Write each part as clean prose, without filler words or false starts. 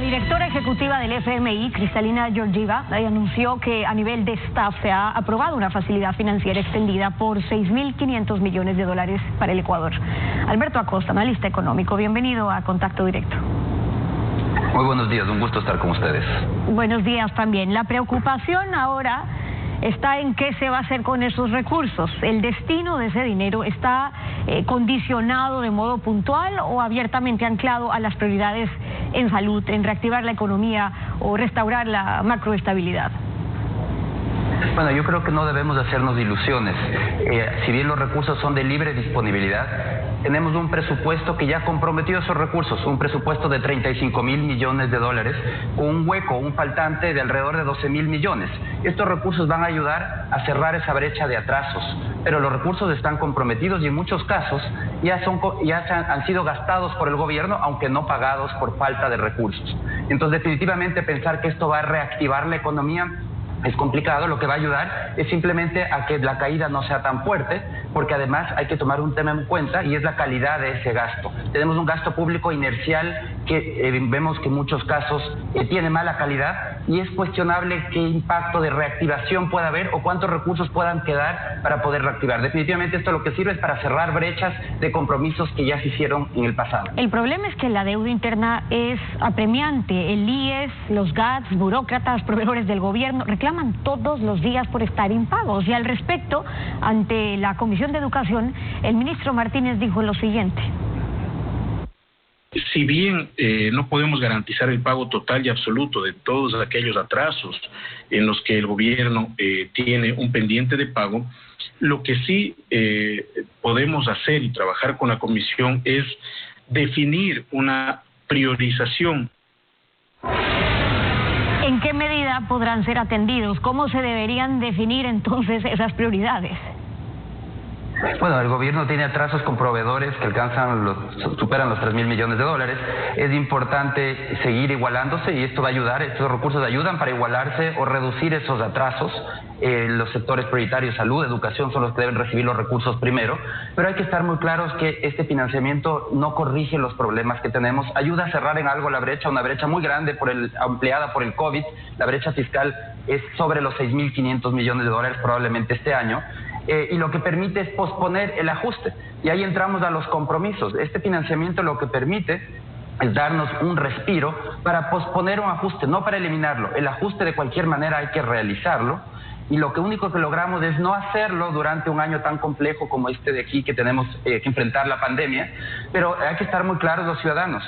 directora ejecutiva del FMI, Kristalina Georgieva, anunció que a nivel de staff se ha aprobado una facilidad financiera extendida por $6.500 millones para el Ecuador. Alberto Acosta, analista económico, bienvenido a Contacto Directo. Muy buenos días, un gusto estar con ustedes. Buenos días también. La preocupación ahora está en qué se va a hacer con esos recursos. ¿El destino de ese dinero está condicionado de modo puntual o abiertamente anclado a las prioridades en salud, en reactivar la economía o restaurar la macroestabilidad? Bueno, yo creo que no debemos hacernos ilusiones. Si bien los recursos son de libre disponibilidad, tenemos un presupuesto que ya comprometió esos recursos, un presupuesto de $35.000 millones, con un hueco, un faltante de alrededor de $12.000 millones. Estos recursos van a ayudar a cerrar esa brecha de atrasos, pero los recursos están comprometidos y en muchos casos ya han sido gastados por el gobierno, aunque no pagados por falta de recursos. Entonces, definitivamente pensar que esto va a reactivar la economía es complicado. Lo que va a ayudar es simplemente a que la caída no sea tan fuerte, porque además hay que tomar un tema en cuenta y es la calidad de ese gasto. Tenemos un gasto público inercial que vemos que en muchos casos tiene mala calidad y es cuestionable qué impacto de reactivación pueda haber o cuántos recursos puedan quedar para poder reactivar. Definitivamente esto lo que sirve es para cerrar brechas de compromisos que ya se hicieron en el pasado. El problema es que la deuda interna es apremiante. El IES, los GATS, burócratas, proveedores del gobierno reclaman todos los días por estar impagos. Y al respecto, ante la Comisión de Educación, el ministro Martínez dijo lo siguiente. Si bien no podemos garantizar el pago total y absoluto de todos aquellos atrasos en los que el gobierno tiene un pendiente de pago, lo que sí podemos hacer y trabajar con la Comisión es definir una priorización. ¿En qué medida podrán ser atendidos? ¿Cómo se deberían definir entonces esas prioridades? Bueno, el gobierno tiene atrasos con proveedores que superan los $3.000 millones. Es importante seguir igualándose y esto va a ayudar, estos recursos ayudan para igualarse o reducir esos atrasos. Los sectores prioritarios, salud, educación, son los que deben recibir los recursos primero, pero hay que estar muy claros que este financiamiento no corrige los problemas que tenemos, ayuda a cerrar en algo la brecha, una brecha muy grande ampliada por el COVID. La brecha fiscal es sobre los $6.500 millones probablemente este año. Y lo que permite es posponer el ajuste. Y ahí entramos a los compromisos. Este financiamiento lo que permite es darnos un respiro para posponer un ajuste, no para eliminarlo. El ajuste de cualquier manera hay que realizarlo. Y lo único que logramos es no hacerlo durante un año tan complejo como este de aquí, que tenemos que enfrentar la pandemia. Pero hay que estar muy claros los ciudadanos.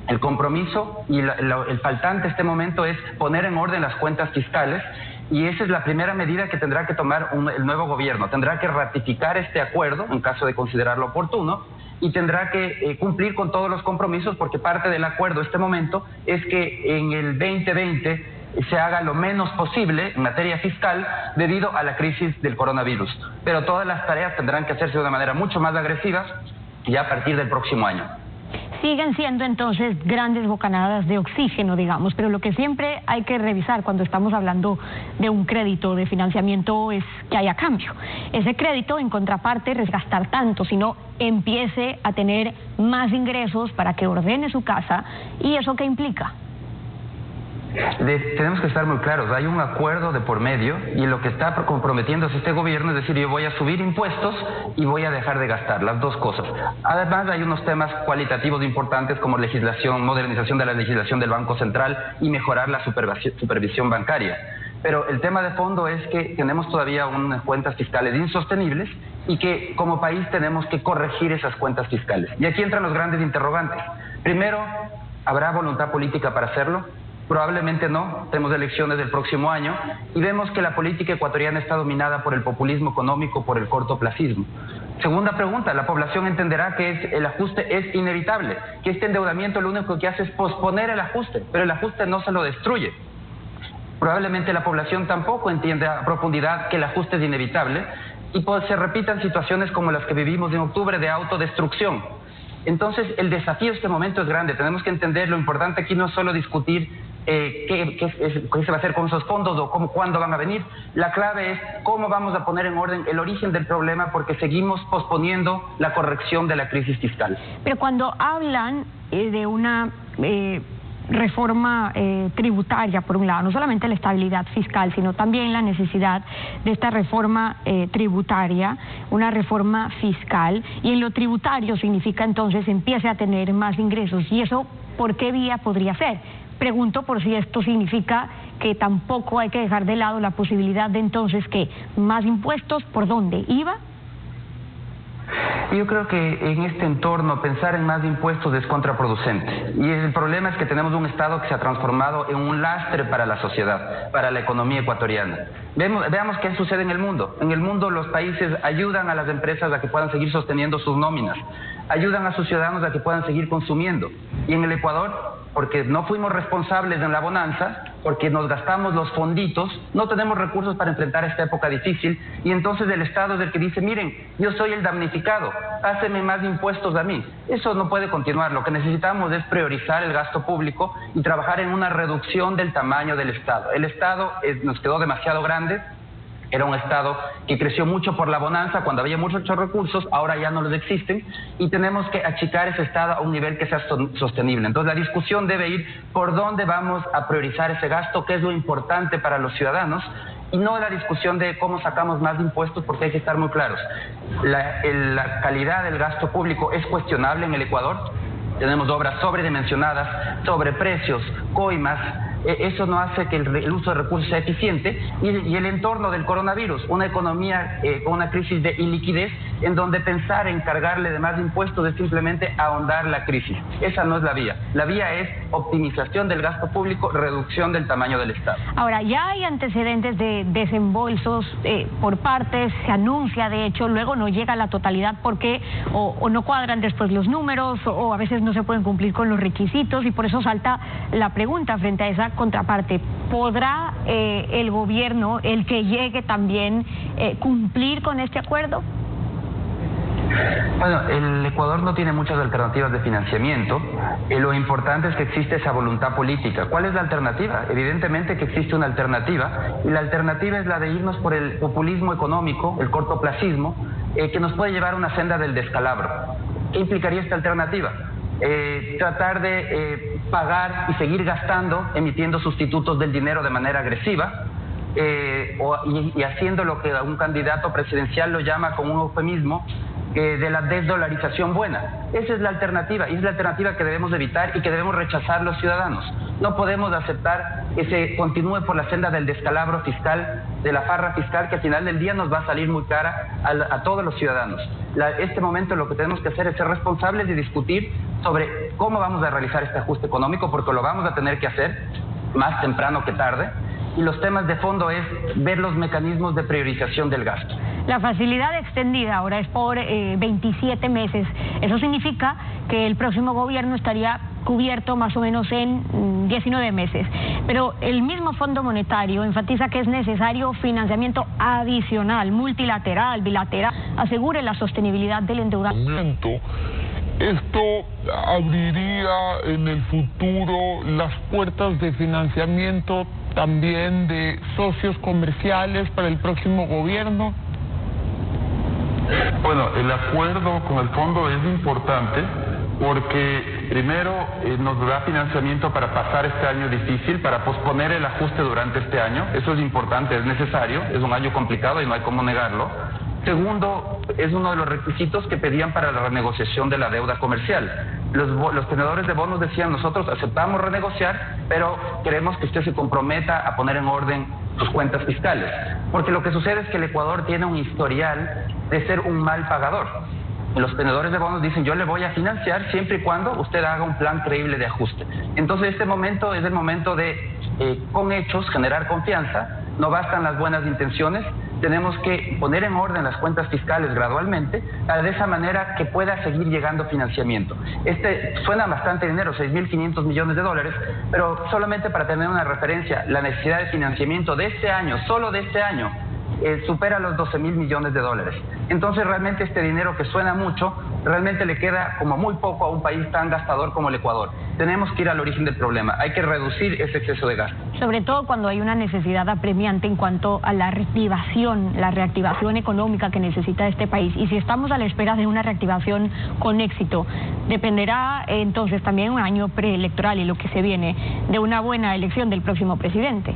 El compromiso y el faltante en este momento es poner en orden las cuentas fiscales. Y esa es la primera medida que tendrá que tomar el nuevo gobierno. Tendrá que ratificar este acuerdo en caso de considerarlo oportuno y tendrá que cumplir con todos los compromisos, porque parte del acuerdo en este momento es que en el 2020 se haga lo menos posible en materia fiscal debido a la crisis del coronavirus. Pero todas las tareas tendrán que hacerse de una manera mucho más agresiva ya a partir del próximo año. Siguen siendo entonces grandes bocanadas de oxígeno, digamos, pero lo que siempre hay que revisar cuando estamos hablando de un crédito de financiamiento es que haya cambio. Ese crédito, en contraparte, no es gastar tanto, sino empiece a tener más ingresos para que ordene su casa. ¿Y eso qué implica? Tenemos que estar muy claros, hay un acuerdo de por medio y lo que está comprometiéndose este gobierno es decir, yo voy a subir impuestos y voy a dejar de gastar, las dos cosas. Además hay unos temas cualitativos importantes como legislación, modernización de la legislación del Banco Central y mejorar la supervisión bancaria. Pero el tema de fondo es que tenemos todavía unas cuentas fiscales insostenibles y que como país tenemos que corregir esas cuentas fiscales. Y aquí entran los grandes interrogantes. Primero, ¿habrá voluntad política para hacerlo? Probablemente no, tenemos elecciones del próximo año y vemos que la política ecuatoriana está dominada por el populismo económico, por el cortoplacismo. Segunda pregunta, la población entenderá que el ajuste es inevitable, que este endeudamiento lo único que hace es posponer el ajuste, pero el ajuste no se lo destruye. Probablemente la población tampoco entiende a profundidad que el ajuste es inevitable y se repitan situaciones como las que vivimos en octubre de autodestrucción. Entonces el desafío en este momento es grande, tenemos que entender lo importante aquí no es solo discutir qué se va a hacer con esos fondos o cuándo van a venir. La clave es cómo vamos a poner en orden el origen del problema porque seguimos posponiendo la corrección de la crisis fiscal. Pero cuando hablan de una reforma tributaria, por un lado, no solamente la estabilidad fiscal, sino también la necesidad de esta reforma tributaria, una reforma fiscal, y en lo tributario significa entonces empiece a tener más ingresos, y eso, ¿por qué vía podría ser? Pregunto por si esto significa que tampoco hay que dejar de lado la posibilidad de entonces que más impuestos, ¿por dónde? ¿IVA? Yo creo que en este entorno pensar en más impuestos es contraproducente. Y el problema es que tenemos un Estado que se ha transformado en un lastre para la sociedad, para la economía ecuatoriana. Veamos qué sucede en el mundo. En el mundo los países ayudan a las empresas a que puedan seguir sosteniendo sus nóminas, ayudan a sus ciudadanos a que puedan seguir consumiendo. Y en el Ecuador, porque no fuimos responsables en la bonanza, porque nos gastamos los fonditos, no tenemos recursos para enfrentar esta época difícil, y entonces el Estado es el que dice, miren, yo soy el damnificado, hácenme más impuestos a mí. Eso no puede continuar. Lo que necesitamos es priorizar el gasto público y trabajar en una reducción del tamaño del Estado. El Estado nos quedó demasiado grande. Era un Estado que creció mucho por la bonanza, cuando había muchos recursos, ahora ya no los existen, y tenemos que achicar ese Estado a un nivel que sea sostenible. Entonces la discusión debe ir por dónde vamos a priorizar ese gasto, qué es lo importante para los ciudadanos, y no la discusión de cómo sacamos más impuestos, porque hay que estar muy claros. La calidad del gasto público es cuestionable en el Ecuador. Tenemos obras sobredimensionadas, sobreprecios, coimas. Eso no hace que el uso de recursos sea eficiente, y el entorno del coronavirus, una economía con una crisis de iliquidez, en donde pensar en cargarle de más impuestos es simplemente ahondar la crisis. Esa no es la vía. La vía es optimización del gasto público, reducción del tamaño del Estado. Ahora, ya hay antecedentes de desembolsos por partes, se anuncia de hecho, luego no llega a la totalidad porque o no cuadran después los números, o a veces no se pueden cumplir con los requisitos, y por eso salta la pregunta frente a esa contraparte. ¿Podrá el gobierno, el que llegue también, cumplir con este acuerdo? Bueno, el Ecuador no tiene muchas alternativas de financiamiento. Lo importante es que existe esa voluntad política. ¿Cuál es la alternativa? Evidentemente que existe una alternativa, y la alternativa es la de irnos por el populismo económico, el cortoplacismo, que nos puede llevar a una senda del descalabro. ¿Qué implicaría esta alternativa? Tratar de pagar y seguir gastando, emitiendo sustitutos del dinero de manera agresiva, y haciendo lo que un candidato presidencial lo llama con un eufemismo, de la desdolarización buena. Esa es la alternativa, y es la alternativa que debemos evitar y que debemos rechazar los ciudadanos. No podemos aceptar que se continúe por la senda del descalabro fiscal, de la farra fiscal, que al final del día nos va a salir muy cara a todos los ciudadanos. Este momento lo que tenemos que hacer es ser responsables y discutir sobre cómo vamos a realizar este ajuste económico, porque lo vamos a tener que hacer más temprano que tarde. Y los temas de fondo es ver los mecanismos de priorización del gasto. La facilidad extendida ahora es por 27 meses. Eso significa que el próximo gobierno estaría cubierto más o menos en 19 meses. Pero el mismo Fondo Monetario enfatiza que es necesario financiamiento adicional, multilateral, bilateral, asegure la sostenibilidad del endeudamiento. Esto abriría en el futuro las puertas de financiamiento también de socios comerciales para el próximo gobierno. Bueno, el acuerdo con el fondo es importante porque primero nos da financiamiento para pasar este año difícil, para posponer el ajuste durante este año. Eso es importante, es necesario, es un año complicado y no hay cómo negarlo. Segundo, es uno de los requisitos que pedían para la renegociación de la deuda comercial. Los tenedores de bonos decían, nosotros aceptamos renegociar, pero queremos que usted se comprometa a poner en orden sus cuentas fiscales. Porque lo que sucede es que el Ecuador tiene un historial de ser un mal pagador. Los tenedores de bonos dicen, yo le voy a financiar siempre y cuando usted haga un plan creíble de ajuste. Entonces este momento es el momento de, con hechos, generar confianza. No bastan las buenas intenciones. Tenemos que poner en orden las cuentas fiscales gradualmente, de esa manera que pueda seguir llegando financiamiento. Suena bastante dinero, 6.500 millones de dólares, pero solamente para tener una referencia, la necesidad de financiamiento de este año, solo de este año, supera los 12.000 millones de dólares. Entonces realmente este dinero, que suena mucho, realmente le queda como muy poco a un país tan gastador como el Ecuador. Tenemos que ir al origen del problema, hay que reducir ese exceso de gasto. sobre todo cuando hay una necesidad apremiante en cuanto a la reactivación económica que necesita este país. Y si estamos a la espera de una reactivación con éxito, dependerá entonces también un año preelectoral y lo que se viene de una buena elección del próximo presidente.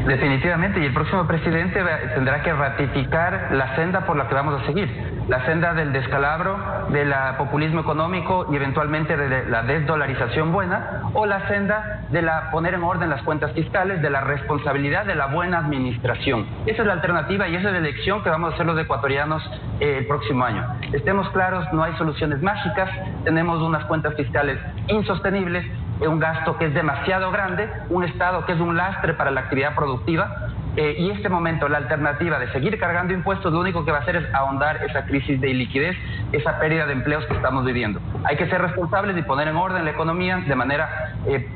Definitivamente, y el próximo presidente tendrá que ratificar la senda por la que vamos a seguir, la senda del descalabro, del populismo económico y eventualmente de la desdolarización buena, o la senda de poner en orden las cuentas fiscales, de la responsabilidad de la buena administración. Esa es la alternativa y esa es la elección que vamos a hacer los ecuatorianos el próximo año. Estemos claros, no hay soluciones mágicas, tenemos unas cuentas fiscales insostenibles, un gasto que es demasiado grande, un Estado que es un lastre para la actividad productiva, y este momento la alternativa de seguir cargando impuestos lo único que va a hacer es ahondar esa crisis de iliquidez, esa pérdida de empleos que estamos viviendo. Hay que ser responsables y poner en orden la economía de manera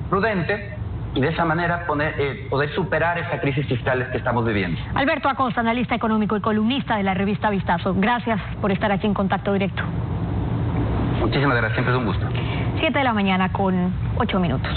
prudente, y de esa manera poder superar esa crisis fiscal que estamos viviendo. Alberto Acosta, analista económico y columnista de la revista Vistazo, gracias por estar aquí en Contacto Directo. Muchísimas gracias, siempre es un gusto. 7 de la mañana con 8 minutos.